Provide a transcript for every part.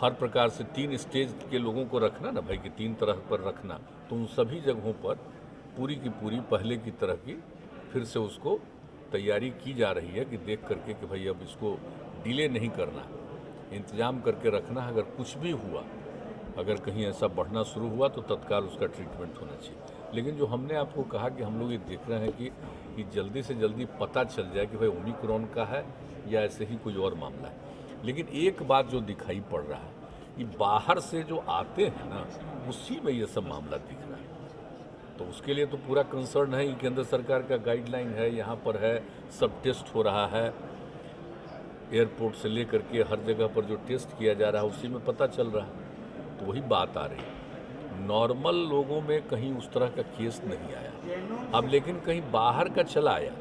हर प्रकार से 3 स्टेज के लोगों को रखना ना भाई, कि 3 तरह पर रखना, तो उन सभी जगहों पर पूरी की पूरी पहले की तरह की फिर से उसको तैयारी की जा रही है कि देख करके कि भाई अब इसको डिले नहीं करना, इंतजाम करके रखना। अगर कुछ भी हुआ, अगर कहीं ऐसा बढ़ना शुरू हुआ तो तत्काल उसका ट्रीटमेंट होना चाहिए। लेकिन जो हमने आपको कहा कि हम लोग ये देख रहे हैं कि जल्दी से जल्दी पता चल जाए कि भाई ओमिक्रॉन का है या ऐसे ही कोई और मामला है। लेकिन एक बात जो दिखाई पड़ रहा है कि बाहर से जो आते हैं ना, उसी में ये सब मामला दिख रहा है। तो उसके लिए तो पूरा कंसर्न है कि केंद्र सरकार का गाइडलाइन है, यहाँ पर है, सब टेस्ट हो रहा है, एयरपोर्ट से लेकर के हर जगह पर जो टेस्ट किया जा रहा है उसी में पता चल रहा है। तो वही बात आ रही है, नॉर्मल लोगों में कहीं उस तरह का केस नहीं आया। अब लेकिन कहीं बाहर का चला आया,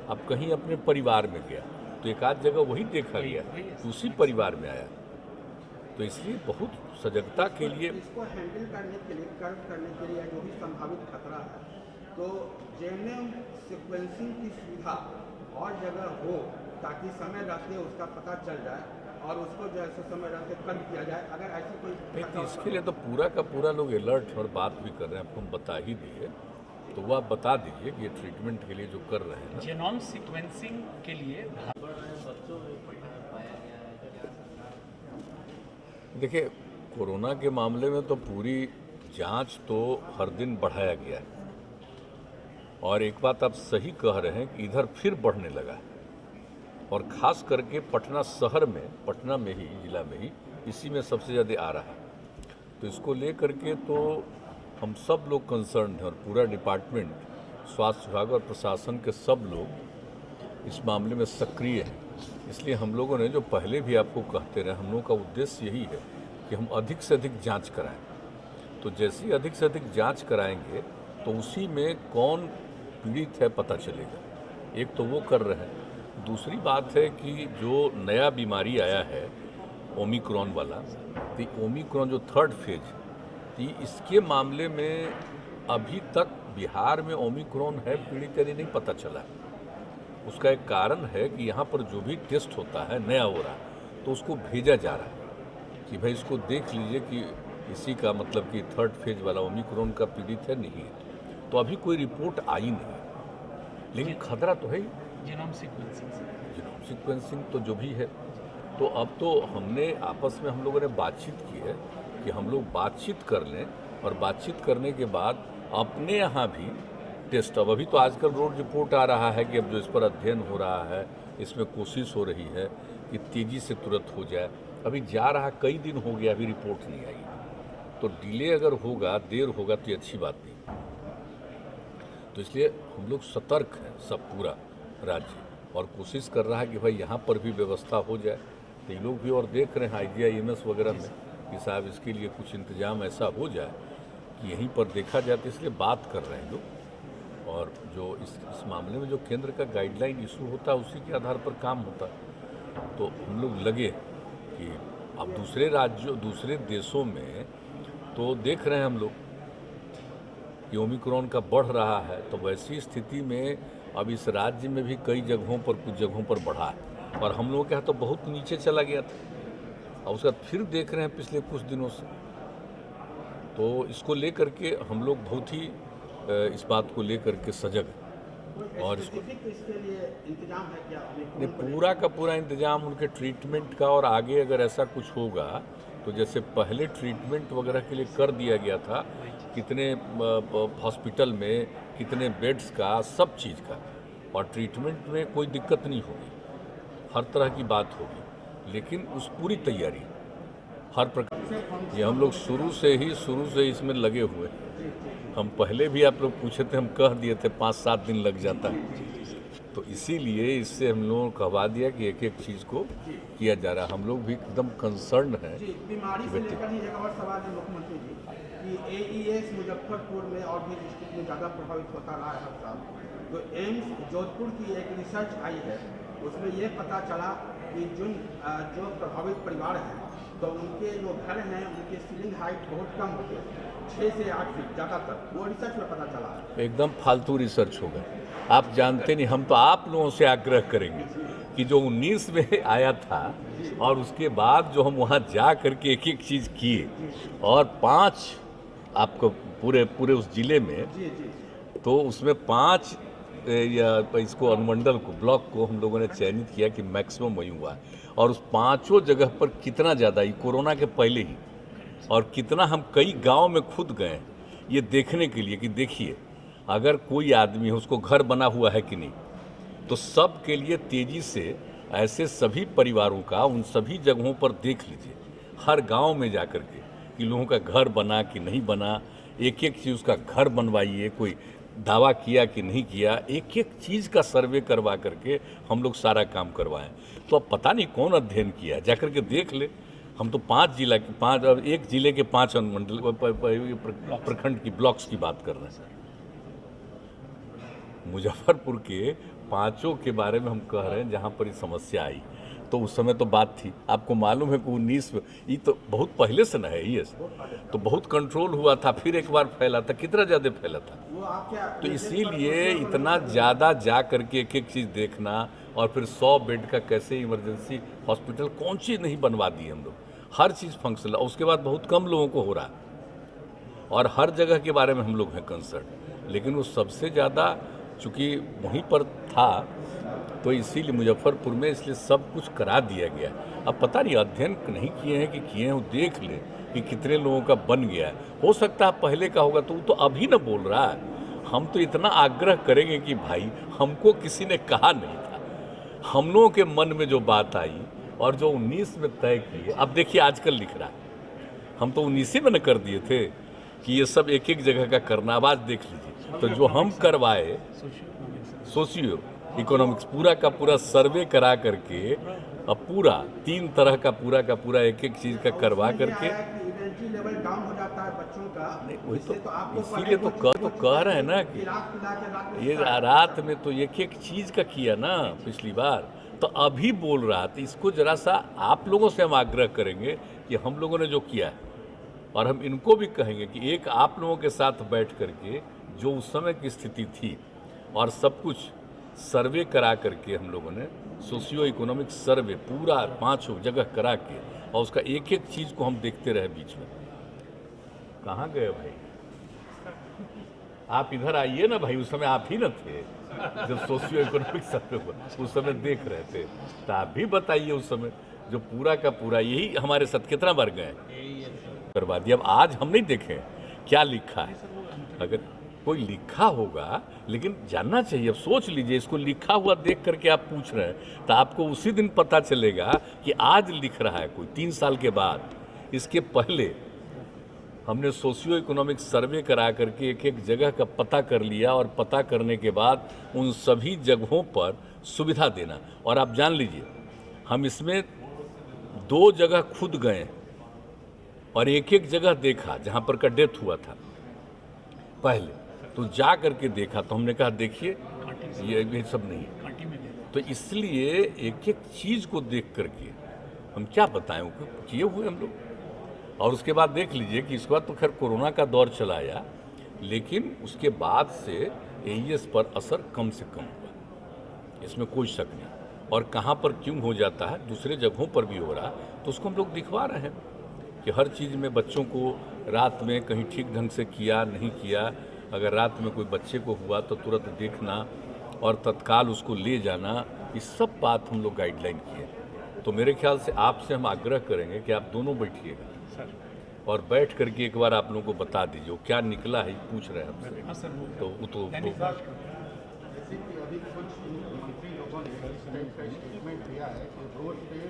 अब कहीं अपने परिवार में गया, तो एक आध जगह वही देखा गया तो उसी परिवार में आया। तो इसलिए बहुत सजगता के लिए, इसको हैंडल करने के लिए, कर्व करने के लिए जो भी संभावित खतरा है, तो जेनोम सीक्वेंसिंग की सुविधा और जगह हो ताकि समय रहते उसका पता चल जाए और उसको जैसे समय रहते कर्व किया जाए। अगर ऐसी कोई नहीं, इसके लिए तो पूरा का पूरा लोग अलर्ट और बात भी कर रहे हैं, आपको हम बता ही दिए, तो वो आप बता दीजिए कि ये ट्रीटमेंट के लिए जो कर रहे हैं ना, जेनोम सीक्वेंसिंग के लिए देखिए कोरोना के मामले में तो पूरी जांच तो हर दिन बढ़ाया गया है। और एक बात आप सही कह रहे हैं कि इधर फिर बढ़ने लगा है, और ख़ास करके पटना शहर में, पटना में ही, जिला में ही, इसी में सबसे ज़्यादा आ रहा है। तो इसको लेकर के तो हम सब लोग कंसर्न हैं, और पूरा डिपार्टमेंट, स्वास्थ्य विभाग और प्रशासन के सब लोग इस मामले में सक्रिय हैं। इसलिए हम लोगों ने, जो पहले भी आपको कहते रहे, हम लोगों का उद्देश्य यही है कि हम अधिक से अधिक जांच कराएं। तो जैसे ही अधिक से अधिक जांच कराएंगे तो उसी में कौन पीड़ित है पता चलेगा। एक तो वो कर रहे हैं। दूसरी बात है कि जो नया बीमारी आया है ओमिक्रॉन वाला, तो ओमिक्रॉन जो 3rd फेज, तो इसके मामले में अभी तक बिहार में ओमिक्रॉन है पीड़ित या नहीं पता चला है। उसका एक कारण है कि यहाँ पर जो भी टेस्ट होता है नया हो रहा है, तो उसको भेजा जा रहा है कि भाई इसको देख लीजिए कि इसी का मतलब कि 3rd फेज वाला ओमिक्रॉन का पीड़ित है, नहीं है। तो अभी कोई रिपोर्ट आई नहीं, लेकिन खतरा तो है ही। जेनोम सीक्वेंसिंग जीनोम सीक्वेंसिंग तो जो भी है, तो अब तो हमने आपस में, हम लोगों ने बातचीत की है कि हम लोग बातचीत कर लें, और बातचीत करने के बाद अपने यहाँ भी टेस्ट, अब अभी तो आजकल रोड रिपोर्ट आ रहा है कि अब जो इस पर अध्ययन हो रहा है, इसमें कोशिश हो रही है कि तेज़ी से तुरंत हो जाए। अभी जा रहा, कई दिन हो गया, अभी रिपोर्ट नहीं आई। तो डिले अगर होगा, देर होगा, तो ये अच्छी बात नहीं। तो इसलिए हम लोग सतर्क हैं, सब पूरा राज्य, और कोशिश कर रहा है कि भाई यहाँ पर भी व्यवस्था हो जाए। तो ये लोग भी और देख रहे हैं IGI-MS वगैरह में कि साहब इसके लिए कुछ इंतजाम ऐसा हो जाए कि यहीं पर देखा जाए। तो इसलिए बात कर रहे हैं लोग, और जो इस मामले में जो केंद्र का गाइडलाइन इशू होता है उसी के आधार पर काम होता है। तो हम लोग लगे कि अब दूसरे राज्यों, दूसरे देशों में तो देख रहे हैं हम लोग कि ओमिक्रॉन का बढ़ रहा है, तो वैसी स्थिति में अब इस राज्य में भी कई जगहों पर, कुछ जगहों पर बढ़ा है, और हम लोगों के यहाँ तो बहुत नीचे चला गया था। और उसका फिर देख रहे हैं पिछले कुछ दिनों से। तो इसको लेकर के हम लोग बहुत ही इस बात को लेकर के सजग हैं, और इसको इसके लिए इंतजाम है क्या? नहीं, पूरा का पूरा इंतजाम उनके ट्रीटमेंट का, और आगे अगर ऐसा कुछ होगा तो जैसे पहले ट्रीटमेंट वगैरह के लिए कर दिया गया था, कितने हॉस्पिटल में कितने बेड्स का, सब चीज़ का, और ट्रीटमेंट में कोई दिक्कत नहीं होगी, हर तरह की बात होगी। लेकिन उस पूरी तैयारी हर प्रकार, ये हम लोग शुरू से इसमें लगे हुए। हम पहले भी आप लोग पूछे थे, हम कह दिए थे 5-7 दिन लग जाता है। तो इसीलिए इससे हम लोगों को कहवा दिया कि एक एक चीज़ को किया जा रहा है। हम लोग भी एकदम कंसर्न है। बीमारी से लेकर ही एक और सवाल है मुख्यमंत्री जी कि AES मुजफ्फरपुर में और भी डिस्ट्रिक्ट में ज़्यादा प्रभावित होता रहा है हर साल। तो एम्स जोधपुर की एक रिसर्च आई है, उसमें ये पता चला कि जो प्रभावित परिवार हैं तो उनके जो घर हैं उनके सीलिंग हाइट बहुत कम होते हैं, 6 से 8 फीट ज़्यादातर, वो रिसर्च में पता चला है। एकदम फालतू रिसर्च होगा। आप जानते नहीं, हम तो आप लोगों से आग्रह करेंगे कि जो 19 में आया था और उसके बाद जो हम वहाँ जा करके एक एक चीज़ किए और 5 आपको पूरे पूरे उस जिले में, जी जी तो उसमें 5 या इसको अनुमंडल को, ब्लॉक को हम लोगों ने चयनित किया कि मैक्सिमम वही हुआ और उस 5 जगह पर कितना ज़्यादा, ये कोरोना के पहले ही, और कितना हम कई गांव में खुद गए ये देखने के लिए कि देखिए अगर कोई आदमी है उसको घर बना हुआ है कि नहीं, तो सब के लिए तेज़ी से ऐसे सभी परिवारों का उन सभी जगहों पर देख लीजिए, हर गांव में जा कर के कि लोगों का घर बना कि नहीं बना, एक एक चीज़ उसका घर बनवाइए, कोई दावा किया कि नहीं किया, एक एक चीज़ का सर्वे करवा करके हम लोग सारा काम करवाएं। तो अब पता नहीं कौन अध्ययन किया, जा कर के देख ले। हम तो 5 जिला के 5, एक जिले के 5 अनुमंडल प्रखंड की ब्लॉक्स की बात कर रहे हैं। मुजफ्फरपुर के 5 के बारे में हम कह रहे हैं जहाँ पर ये समस्या आई, तो उस समय तो बात थी, आपको मालूम है कि 19 में, ये तो बहुत पहले से न है ये, तो बहुत कंट्रोल हुआ था, फिर एक बार फैला था, कितना ज़्यादा फैला था। वो आपके तो इसीलिए इतना ज़्यादा जा करके एक एक चीज़ देखना, और फिर 100 बेड का कैसे इमरजेंसी हॉस्पिटल, कौन चीज़ नहीं बनवा दी हम लोग, हर चीज़ फंक्शनल। उसके बाद बहुत कम लोगों को हो रहा है और हर जगह के बारे में हम लोग हैं कंसर्न, लेकिन वो सबसे ज़्यादा चूँकि वहीं पर था तो इसीलिए मुजफ्फरपुर में इसलिए सब कुछ करा दिया गया। अब पता नहीं अध्ययन नहीं किए हैं कि किए हैं, वो देख लें कि कितने लोगों का बन गया है। हो सकता है पहले का होगा, तो वो तो अभी न बोल रहा है। हम तो इतना आग्रह करेंगे कि भाई हमको किसी ने कहा नहीं था, हम लोगों के मन में जो बात आई और जो 19 में तय किए, अब देखिए आजकल लिख रहा है, हम तो 19 में न कर दिए थे कि ये सब एक एक जगह का करना। अब आज देख लीजिए, तो जो हम करवाए सोशियो इकोनॉमिक्स पूरा का पूरा सर्वे करा करके, अब पूरा 3 तरह का पूरा एक एक चीज़ का करवा करके, इम्यूनिटी लेवल डाउन हो जाता है बच्चों का। वही इससे तो आपको इसीलिए तो कह रहे हैं ना कि पिला के रात में ये रात में तो एक एक चीज़ का किया ना पिछली बार, तो अभी बोल रहा था। इसको जरा सा आप लोगों से हम आग्रह करेंगे कि हम लोगों ने जो किया है, और हम इनको भी कहेंगे कि एक आप लोगों के साथ बैठ करके जो उस समय की स्थिति थी और सब कुछ सर्वे करा करके हम लोगों ने सोशियो इकोनॉमिक सर्वे पूरा 5 जगह करा के, और उसका एक एक चीज़ को हम देखते रहे बीच में। कहाँ गए भाई? आप इधर आइए ना भाई, उस समय आप ही न थे जब सोशियो इकोनॉमिक सर्वे हुआ, उस समय देख रहे थे, तो आप भी बताइए उस समय जो पूरा का पूरा यही हमारे साथ कितना बार गए करवा दिया। अब आज हम नहीं देखें क्या लिखा है, अगर कोई लिखा होगा, लेकिन जानना चाहिए। अब सोच लीजिए, इसको लिखा हुआ देख करके आप पूछ रहे हैं, तो आपको उसी दिन पता चलेगा कि आज लिख रहा है कोई 3 साल के बाद। इसके पहले हमने सोशियो इकोनॉमिक सर्वे करा करके एक एक जगह का पता कर लिया, और पता करने के बाद उन सभी जगहों पर सुविधा देना। और आप जान लीजिए, हम इसमें 2 जगह खुद गए और एक एक जगह देखा जहाँ पर का डेथ हुआ था पहले, तो जा करके देखा, तो हमने कहा देखिए ये सब नहीं है। तो इसलिए एक एक चीज़ को देख करके हम क्या बताएं, वो किए हुए हम लोग। और उसके बाद देख लीजिए कि इसके बाद तो खैर कोरोना का दौर चला आया, लेकिन उसके बाद से एईएस पर असर कम से कम हुआ, इसमें कोई शक नहीं। और कहाँ पर क्यों हो जाता है, दूसरे जगहों पर भी हो रहा, तो उसको हम लोग दिखवा रहे हैं कि हर चीज़ में बच्चों को रात में कहीं ठीक ढंग से किया नहीं किया, अगर रात में कोई बच्चे को हुआ तो तुरंत देखना और तत्काल उसको ले जाना, ये सब बात हम लोग गाइडलाइन किए। तो मेरे ख्याल से आपसे हम आग्रह करेंगे कि आप दोनों बैठिएगा और बैठ करके एक बार आप लोगों को बता दीजिए वो क्या निकला है, पूछ रहे हैं हमसे। तो अभी कुछ मंत्री लोगों ने इस टाइप का स्टेटमेंट दिया है कि रोड पे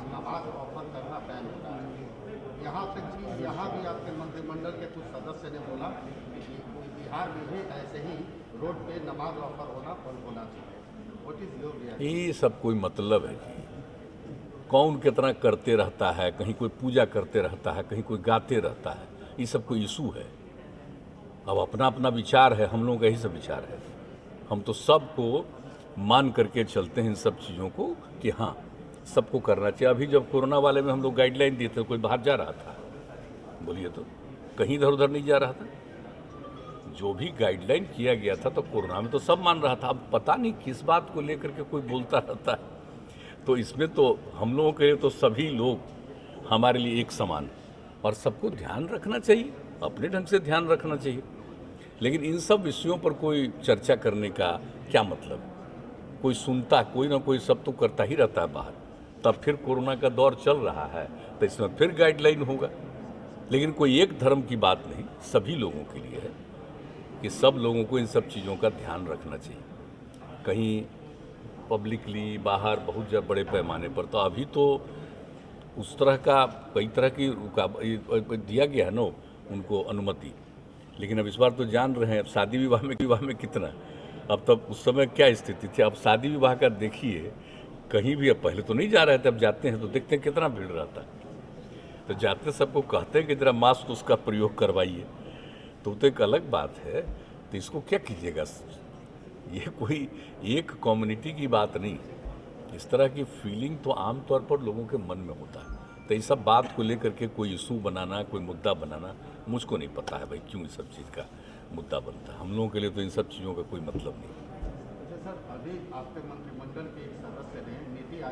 नमाज ऑफर करना बैन होता है। यहाँ तक कि यहाँ भी आपके मंत्रिमंडल के कुछ सदस्य ने बोला कि बिहार में भी ऐसे ही रोड पे नमाज ऑफर होना बंद होना चाहिए। What is your reaction? ये सब कोई मतलब है कि कौन कितना करते रहता है, कहीं कोई पूजा करते रहता है, कहीं कोई गाते रहता है, ये सब कोई इशू है। अब अपना अपना विचार है, हम लोगों का यही सब विचार है। हम तो सबको मान करके चलते हैं इन सब चीज़ों को कि हाँ सबको करना चाहिए। अभी जब कोरोना वाले में हम लोग गाइडलाइन दिए थे, कोई बाहर जा रहा था? बोलिए तो, कहीं इधर उधर नहीं जा रहा था। जो भी गाइडलाइन किया गया था तो कोरोना में तो सब मान रहा था। अब पता नहीं किस बात को लेकर के कोई बोलता रहता है। तो इसमें तो हम लोगों के लिए तो सभी लोग हमारे लिए एक समान, और सबको ध्यान रखना चाहिए, अपने ढंग से ध्यान रखना चाहिए। लेकिन इन सब विषयों पर कोई चर्चा करने का क्या मतलब? कोई सुनता, कोई ना कोई सब तो करता ही रहता है बाहर। तब फिर कोरोना का दौर चल रहा है तो इसमें फिर गाइडलाइन होगा। लेकिन कोई एक धर्म की बात नहीं, सभी लोगों के लिए है कि सब लोगों को इन सब चीज़ों का ध्यान रखना चाहिए। कहीं पब्लिकली बाहर बहुत बड़े पैमाने पर, तो अभी तो उस तरह का कई तरह की दिया गया है ना उनको अनुमति। लेकिन अब इस बार तो जान रहे हैं, अब शादी विवाह में कितना, अब तब उस समय क्या स्थिति थी। अब शादी विवाह का देखिए, कहीं भी, अब पहले तो नहीं जा रहे थे, अब जाते हैं तो देखते हैं कितना भीड़ रहता है। तो जाते सबको कहते हैं कि जरा मास्क उसका प्रयोग करवाइए, तो एक अलग बात है। तो इसको क्या कीजिएगा? ये कोई एक कम्युनिटी की बात नहीं। इस तरह की फीलिंग तो आमतौर पर लोगों के मन में होता है। तो इस सब बात को लेकर के कोई इशू बनाना, कोई मुद्दा बनाना, मुझको नहीं पता है भाई क्यों इस सब चीज़ का मुद्दा बनता है। हम लोगों के लिए तो इन सब चीज़ों का कोई मतलब नहीं। अच्छा सर, अभी आपके मंत्रिमंडल के एक सदस्य ने नीति आयोग